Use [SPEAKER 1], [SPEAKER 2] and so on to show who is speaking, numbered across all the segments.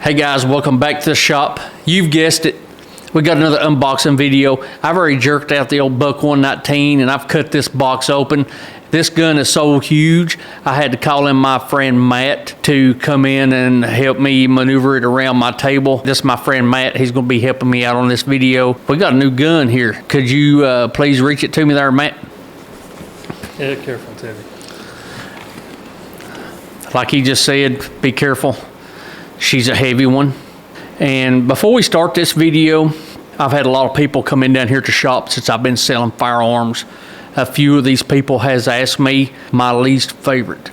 [SPEAKER 1] Hey guys, welcome back to the shop. You've guessed it, we got another unboxing video. I've already jerked out the old Buck 119 and I've cut this box open. This gun is so huge, I had to call in my friend Matt to come in and help me maneuver it around my table. This is my friend Matt, he's gonna be helping me out on this video. We got a new gun here. Could you please reach it to me there, Matt?
[SPEAKER 2] Yeah, careful, Teddy.
[SPEAKER 1] Like he just said, be careful. She's a heavy one. And before we start this video, I've had a lot of people come in down here to shop since I've been selling firearms. A few of these people has asked me my least favorite.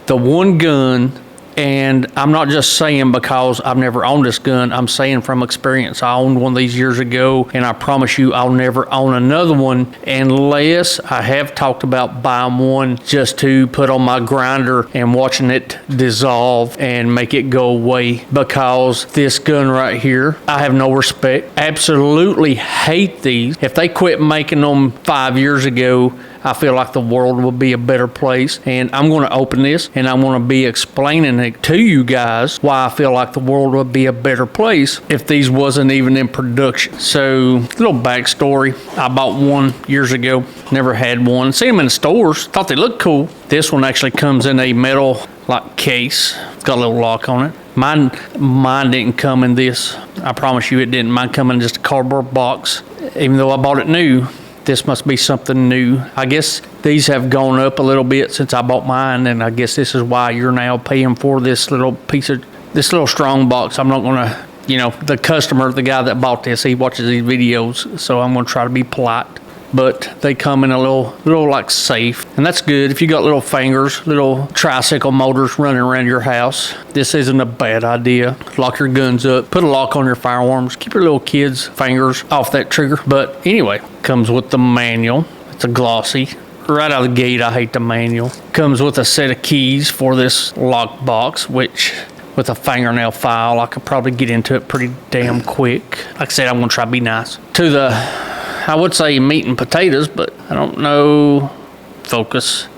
[SPEAKER 1] The one gun, and I'm not just saying because I've never owned this gun, I'm saying from experience. I owned one of these years ago, and I promise you I'll never own another one unless I have talked about buying one just to put on my grinder and watching it dissolve and make it go away. Because this gun right here, I have no respect. Absolutely hate these. If they quit making them 5 years ago, I feel like the world will be a better place. And I'm going to open this and I'm going to be explaining it to you guys why I feel like the world would be a better place if these wasn't even in production. So, little backstory. I bought one years ago, never had one. Seen them in the stores, thought they looked cool. This one actually comes in a metal like case. It's got a little lock on it. Mine didn't come in this. I promise you it didn't. Mine come in just a cardboard box. Even though I bought it new, this must be something new. I guess these have gone up a little bit since I bought mine, and I guess this is why you're now paying for this little strong box. I'm not gonna, the customer, the guy that bought this, he watches these videos, so I'm gonna try to be polite. But they come in a little like safe, and that's good if you got little fingers, little tricycle motors running around your house. This isn't a bad idea. Lock your guns up, put a lock on your firearms, keep your little kids' fingers off that trigger. But anyway, comes with the manual. It's a glossy. Right out of the gate, I hate the manual. Comes with a set of keys for this lock box, which with a fingernail file, I could probably get into it pretty damn quick. Like I said, I'm gonna try to be nice. To the, I would say meat and potatoes, but I don't know. Focus.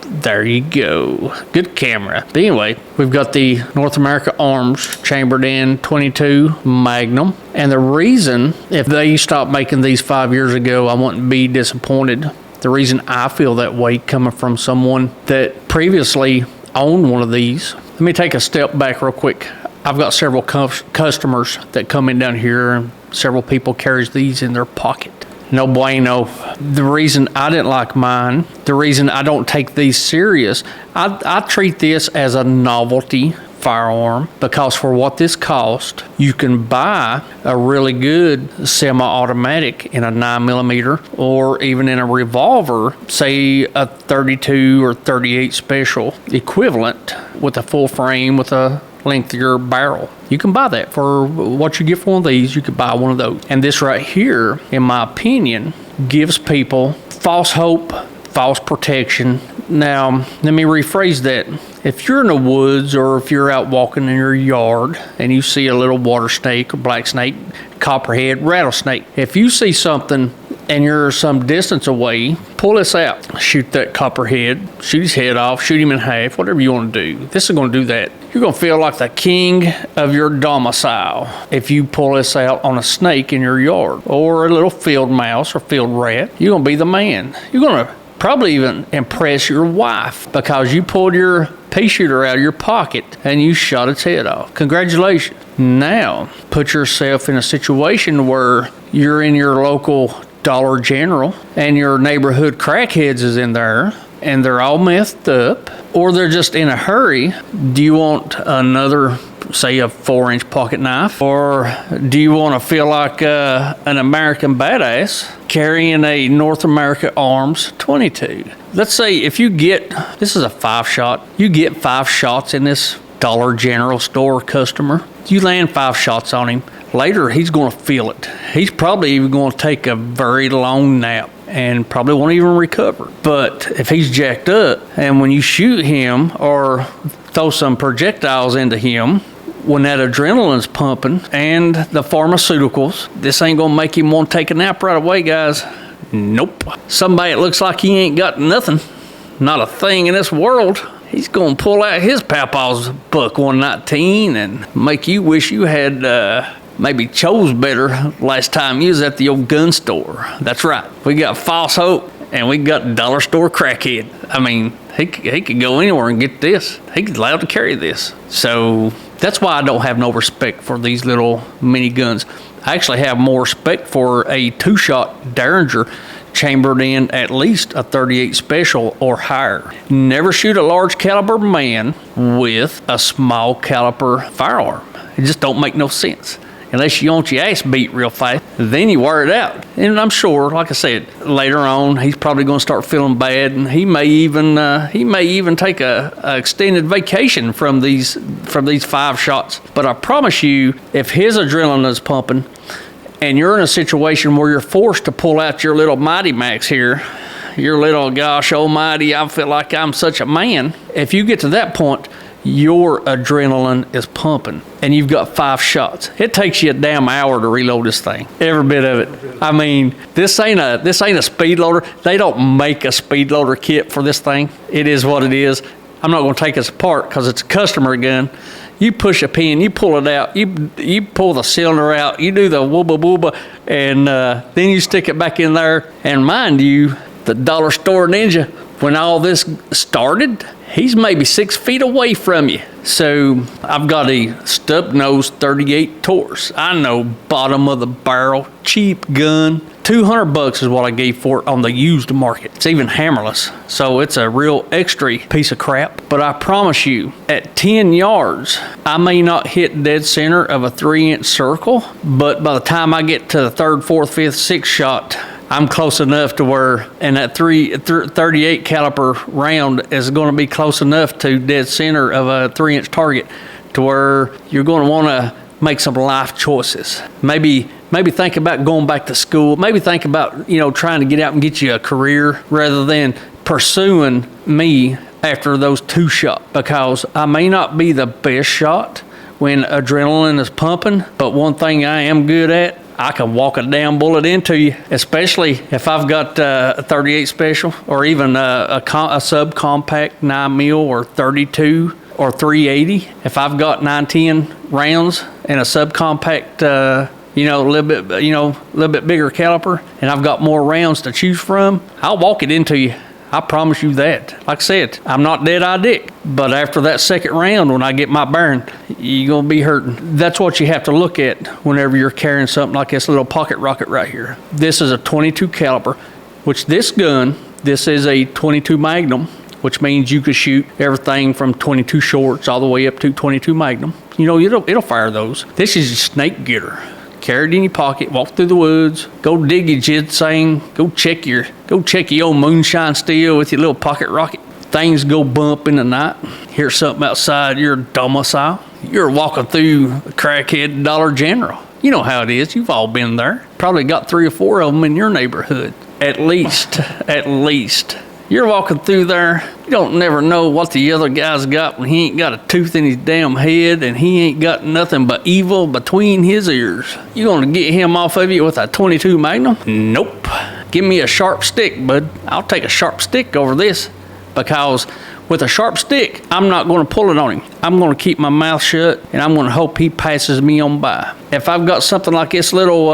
[SPEAKER 1] There you go. Good camera. But anyway, we've got the North America Arms chambered in 22 Magnum. And the reason, if they stopped making these 5 years ago, I wouldn't be disappointed. The reason I feel that way coming from someone that previously owned one of these. Let me take a step back real quick. I've got several customers that come in down here, and several people carries these in their pocket. No bueno. The reason I didn't like mine, the reason I don't take these serious, I treat this as a novelty firearm, because for what this cost, you can buy a really good semi-automatic in a 9mm or even in a revolver, say a 32 or 38 special equivalent with a full frame with a lengthier barrel. You can buy that for what you get for one of these. You could buy one of those. And this right here, in my opinion, gives people false hope, false protection. Now, let me rephrase that. If you're in the woods or if you're out walking in your yard and you see a little water snake or black snake, copperhead, rattlesnake, if you see something and you're some distance away, pull this out. Shoot that copperhead, shoot his head off, shoot him in half, whatever you want to do. This is going to do that. You're going to feel like the king of your domicile if you pull this out on a snake in your yard or a little field mouse or field rat. You're going to be the man. You're going to probably even impress your wife because you pulled your pea shooter out of your pocket and you shot its head off. Congratulations. Now, put yourself in a situation where you're in your local Dollar General and your neighborhood crackheads is in there and they're all methed up, or they're just in a hurry. Do you want another, say, a 4-inch pocket knife? Or do you want to feel like an American badass carrying a North America Arms 22? Let's say if you get, this is a 5-shot, you get 5 shots in this Dollar General store customer. You land 5 shots on him. Later, he's going to feel it. He's probably even going to take a very long nap and probably won't even recover. But if he's jacked up and when you shoot him or throw some projectiles into him, when that adrenaline's pumping and the pharmaceuticals, this ain't going to make him want to take a nap right away, guys. Nope. Somebody that looks like he ain't got nothing, not a thing in this world, he's going to pull out his papa's buck 119 and make you wish you had maybe chose better last time you was at the old gun store. That's right. We got false hope and we got dollar store crackhead. I mean, he could go anywhere and get this. He's allowed to carry this. So that's why I don't have no respect for these little mini guns. I actually have more respect for a 2-shot Derringer chambered in at least a 38 special or higher. Never shoot a large caliber man with a small caliber firearm. It just don't make no sense. Unless you want your ass beat real fast, then you wear it out. And I'm sure, like I said, later on he's probably going to start feeling bad, and he may even take a extended vacation from these 5 shots. But I promise you, if his adrenaline is pumping, and you're in a situation where you're forced to pull out your little Mighty Max here, your little gosh almighty, I feel like I'm such a man. If you get to that point, your adrenaline is pumping and you've got 5 shots. It takes you a damn hour to reload this thing. Every bit of it. I mean, this ain't a speed loader. They don't make a speed loader kit for this thing. It is what it is. I'm not going to take this apart because it's a customer gun. You push a pin, you pull it out, you pull the cylinder out, you do the wooba wooba, and then you stick it back in there. And mind you, the dollar store ninja, when all this started, he's maybe 6 feet away from you. So I've got a stub nose 38 Taurus. I know, bottom of the barrel, cheap gun. $200 is what I gave for it on the used market. It's even hammerless, so it's a real extra piece of crap. But I promise you, at 10 yards, I may not hit dead center of a 3-inch circle, but by the time I get to the 3rd, 4th, 5th, 6th shot, I'm close enough to where, and that 38 caliber round is going to be close enough to dead center of a 3-inch target to where you're going to want to make some life choices. Maybe think about going back to school. Maybe think about, trying to get out and get you a career rather than pursuing me after those 2 shots, because I may not be the best shot when adrenaline is pumping, but one thing I am good at, I can walk a damn bullet into you, especially if I've got a 38 special or even a subcompact 9mm or 32 or 380. If I've got 910 rounds and a subcompact, a little bit bigger caliber, and I've got more rounds to choose from, I'll walk it into you. I promise you that. Like I said, I'm not dead-eye Dick, but after that 2nd round, when I get my bearing, you're going to be hurting. That's what you have to look at whenever you're carrying something like this little pocket rocket right here. This is a 22 caliber, which this is a 22 Magnum, which means you could shoot everything from 22 shorts all the way up to 22 Magnum. It'll fire those. This is a snake getter. Carry it in your pocket, walk through the woods, go dig your ginseng, go check your old moonshine steel with your little pocket rocket. Things go bump in the night. Hear something outside your domicile. You're walking through a crackhead Dollar General. You know how it is. You've all been there. Probably got 3 or 4 of them in your neighborhood. At least. You're walking through there, you don't never know what the other guy's got when he ain't got a tooth in his damn head and he ain't got nothing but evil between his ears. You gonna get him off of you with a 22 Magnum? Nope. Give me a sharp stick, bud. I'll take a sharp stick over this, because with a sharp stick, I'm not gonna pull it on him. I'm gonna keep my mouth shut and I'm gonna hope he passes me on by. If I've got something like this little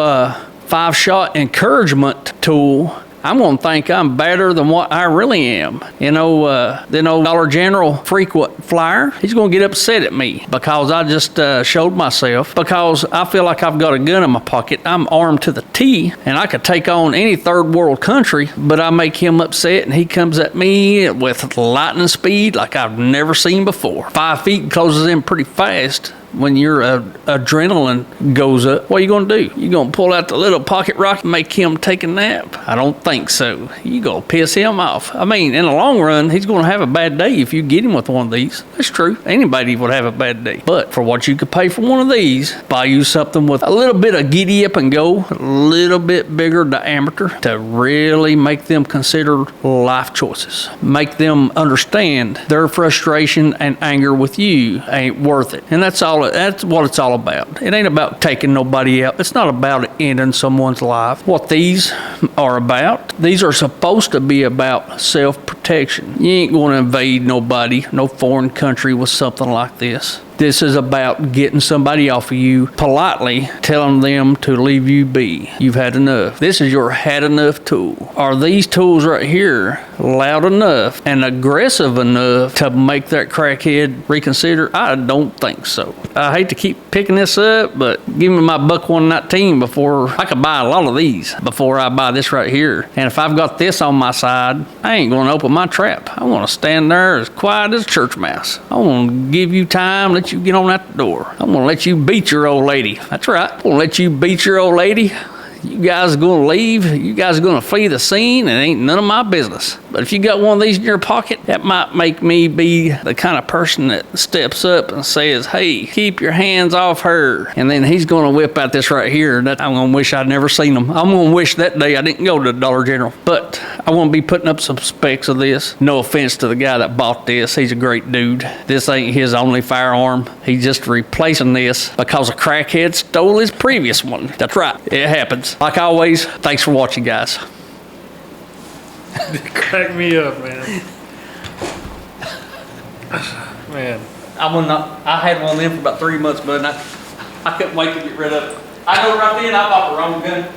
[SPEAKER 1] 5-shot encouragement tool, I'm going to think I'm better than what I really am. Then old Dollar General frequent flyer, he's going to get upset at me because I just showed myself, because I feel like I've got a gun in my pocket. I'm armed to the T, and I could take on any 3rd world country, but I make him upset, and he comes at me with lightning speed like I've never seen before. 5 feet closes in pretty fast. When your adrenaline goes up, what are you going to do? You going to pull out the little pocket rocket and make him take a nap? I don't think so. You going to piss him off. I mean, in the long run, he's going to have a bad day if you get him with one of these. That's true. Anybody would have a bad day. But for what you could pay for one of these, buy you something with a little bit of giddy up and go, a little bit bigger diameter to really make them consider life choices. Make them understand their frustration and anger with you ain't worth it. And that's all That's what it's all about. It ain't about taking nobody out. It's not about ending someone's life. What these are about, these are supposed to be about self-protection. You ain't going to invade nobody, no foreign country with something like this. This is about getting somebody off of you politely, telling them to leave you be. You've had enough. This is your had enough tool. Are these tools right here loud enough and aggressive enough to make that crackhead reconsider? I don't think so. I hate to keep picking this up, but give me my buck 119 before I could buy a lot of these before I buy this right here. And if I've got this on my side, I ain't going to open my trap. I want to stand there as quiet as a church mouse. I want to give you time, let you get on out the door. I'm gonna let you beat your old lady. That's right. I'm gonna let you beat your old lady. You guys are gonna leave. You guys are gonna flee the scene. It ain't none of my business. But if you got one of these in your pocket, that might make me be the kind of person that steps up and says, hey, keep your hands off her. And then he's gonna whip out this right here that I'm gonna wish I'd never seen them. I'm gonna wish that day I didn't go to the Dollar General. But I want to be putting up some specs of this. No offense to the guy that bought this. He's a great dude. This ain't his only firearm. He's just replacing this because a crackhead stole his previous one. That's right. It happens. Like always, thanks for watching, guys.
[SPEAKER 2] Crack me up, man. Man.
[SPEAKER 1] I had one of them for about 3 months, bud, and I couldn't wait to get rid of it. I know right then I bought the wrong gun.